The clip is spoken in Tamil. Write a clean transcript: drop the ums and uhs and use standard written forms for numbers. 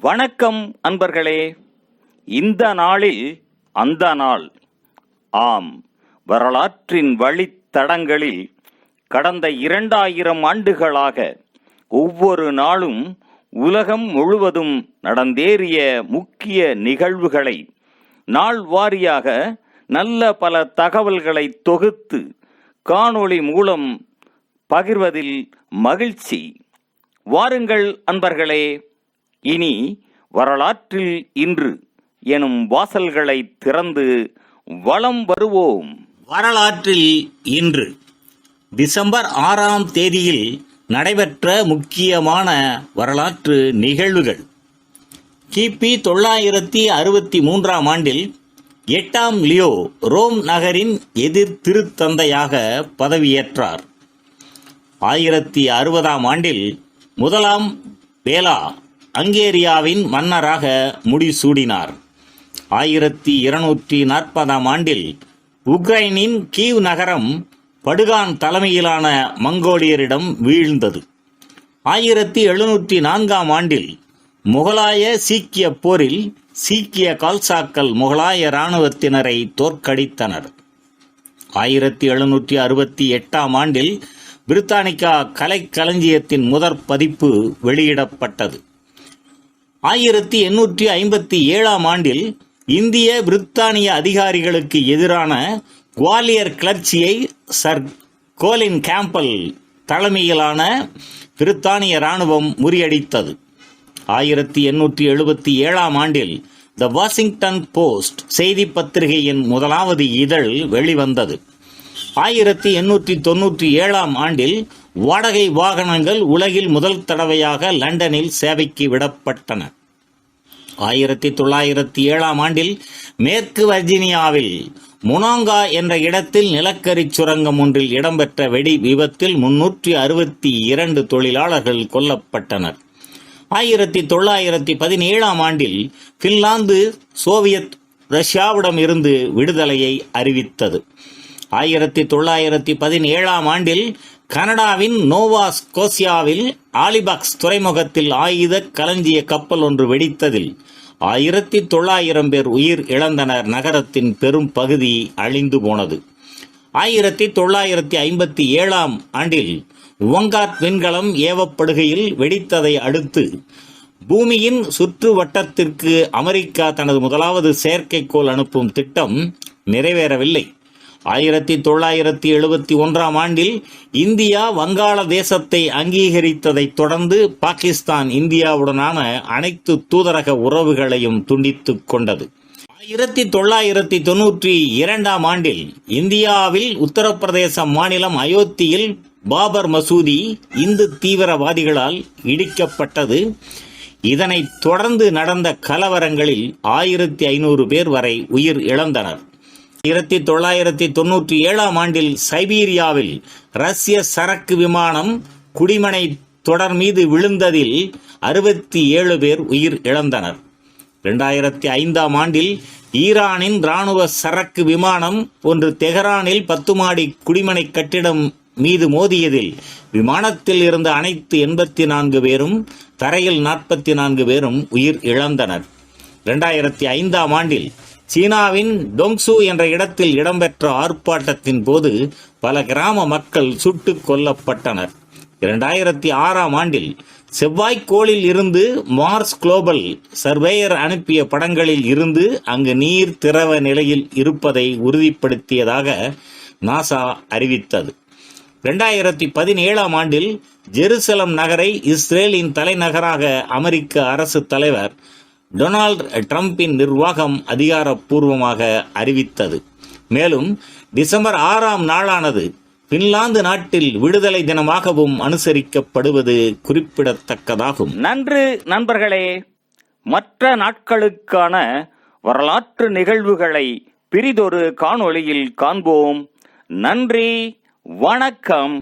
வணக்கம் அன்பர்களே. இந்த நாளில் அந்த நாள். ஆம், வரலாற்றின் வழித்தடங்களில் கடந்த 2000 ஆண்டுகளாக ஒவ்வொரு நாளும் உலகம் முழுவதும் நடந்தேறிய முக்கிய நிகழ்வுகளை நாள் வாரியாக நல்ல பல தகவல்களை தொகுத்து காணொளி மூலம் பகிர்வதில் மகிழ்ச்சி. வாருங்கள் அன்பர்களே, இனி வரலாற்றில் இன்று எனும் வாசல்களை திறந்து வலம் வருவோம். வரலாற்றில் இன்று டிசம்பர் 6ஆம் தேதியில் நடைபெற்ற முக்கியமான வரலாற்று நிகழ்வுகள். கிபி 963ஆம் ஆண்டில் 8ஆம் லியோ ரோம் நகரின் எதிர் திருத்தந்தையாக பதவியேற்றார். 1060ஆம் ஆண்டில் 1ஆம் பேலா ஹங்கேரியாவின் மன்னராக முடிசூடினார். 1240ஆம் ஆண்டில் உக்ரைனின் கீவ் நகரம் படுகான் தலைமையிலான மங்கோலியரிடம் வீழ்ந்தது. 1704ஆம் ஆண்டில் முகலாய சீக்கிய போரில் சீக்கிய கால்சாக்கள் முகலாய இராணுவத்தினரை தோற்கடித்தனர். 1768ஆம் ஆண்டில் பிரித்தானிக்கா கலைக்களஞ்சியத்தின் முதற் பதிப்பு வெளியிடப்பட்டது. 1857ஆம் ஆண்டில் இந்திய பிரித்தானிய அதிகாரிகளுக்கு எதிரான குவாலியர் கிளர்ச்சியை சர் கோலின் கேம்பல் தலைமையிலான பிரித்தானிய இராணுவம் முறியடித்தது. 1877ஆம் ஆண்டில் த வாஷிங்டன் போஸ்ட் செய்தி பத்திரிகையின் முதலாவது இதழ் வெளிவந்தது. 1897ஆம் ஆண்டில் வாடகை வாகனங்கள் உலகில் முதல் தடவையாக லண்டனில் சேவைக்கு விடப்பட்டன. 1907ஆம் ஆண்டில் மேற்கு வர்ஜீனியாவில் முனாங்கா என்ற இடத்தில் நிலக்கரி சுரங்கம் ஒன்றில் இடம்பெற்ற வெடி விபத்தில் 362 தொழிலாளர்கள் கொல்லப்பட்டனர். 1917ஆம் ஆண்டில் பின்லாந்து சோவியத் ரஷ்யாவிடம் இருந்து விடுதலையை அறிவித்தது. 1917ஆம் ஆண்டில் கனடாவின் நோவா ஸ்கோசியாவில் ஆலிபாக்ஸ் துறைமுகத்தில் ஆயுத களஞ்சிய கப்பல் ஒன்று வெடித்ததில் 1900 பேர் உயிர் இழந்தனர். நகரத்தின் பெரும் பகுதி அழிந்து போனது. 1957ஆம் ஆண்டில் வங்காட் விண்கலம் ஏவப்படுகையில் வெடித்ததை அடுத்து பூமியின் சுற்று வட்டத்திற்கு அமெரிக்கா தனது முதலாவது செயற்கைக்கோள் அனுப்பும் திட்டம் நிறைவேறவில்லை. 1971ஆம் ஆண்டில் இந்தியா வங்காளதேசத்தை அங்கீகரித்ததைத் தொடர்ந்து பாகிஸ்தான் இந்தியாவுடனான அனைத்து தூதரக உறவுகளையும் துண்டித்துக் கொண்டது. 1992ஆம் ஆண்டில் இந்தியாவில் உத்தரப்பிரதேச மாநிலம் அயோத்தியில் பாபர் மசூதி இந்து தீவிரவாதிகளால் இடிக்கப்பட்டது. இதனைத் தொடர்ந்து நடந்த கலவரங்களில் 1500 பேர் வரை உயிர் இழந்தனர். 1997ஆம் ஆண்டில் சைபீரியாவில் ரஷ்ய சரக்கு விமானம் குடிமனை தொடர் மீது விழுந்ததில் 67 பேர் உயிர் இழந்தனர். 2005ஆம் ஆண்டில் ஈரானின் இராணுவ சரக்கு விமானம் ஒன்று தெஹரானில் 10 மாடி குடிமனை கட்டிடம் மீது மோதியதில் விமானத்தில் இருந்த அனைத்து 84 பேரும் தரையில் 44 பேரும் உயிர் இழந்தனர். 2005ஆம் ஆண்டில் சீனாவின் டொங்சு என்ற இடத்தில் இடம்பெற்ற ஆர்ப்பாட்டத்தின் போது பல கிராம மக்கள் சுட்டுக் கொல்லப்பட்டனர். 2006ஆம் ஆண்டில் செவ்வாய்க்கோளில் இருந்து மார்ஸ் குளோபல் சர்வேயர் அனுப்பிய படங்களில் இருந்து அங்கு நீர் திரவ நிலையில் இருப்பதை உறுதிப்படுத்தியதாக நாசா அறிவித்தது. 2017ஆம் ஆண்டில் ஜெருசலம் நகரை இஸ்ரேலின் தலைநகராக அமெரிக்க அரசு தலைவர் டொனால்ட் ட்ரம்பின் நிர்வாகம் அதிகாரப்பூர்வமாக அறிவித்தது. மேலும் டிசம்பர் 6ஆம் நாளானது பின்லாந்து நாட்டில் விடுதலை தினமாகவும் அனுசரிக்கப்படுவது குறிப்பிடத்தக்கதாகும். நன்று நண்பர்களே. மற்ற நாட்களுக்கான வரலாற்று நிகழ்வுகளை பிரிதொரு காணொளியில் காண்போம். நன்றி, வணக்கம்.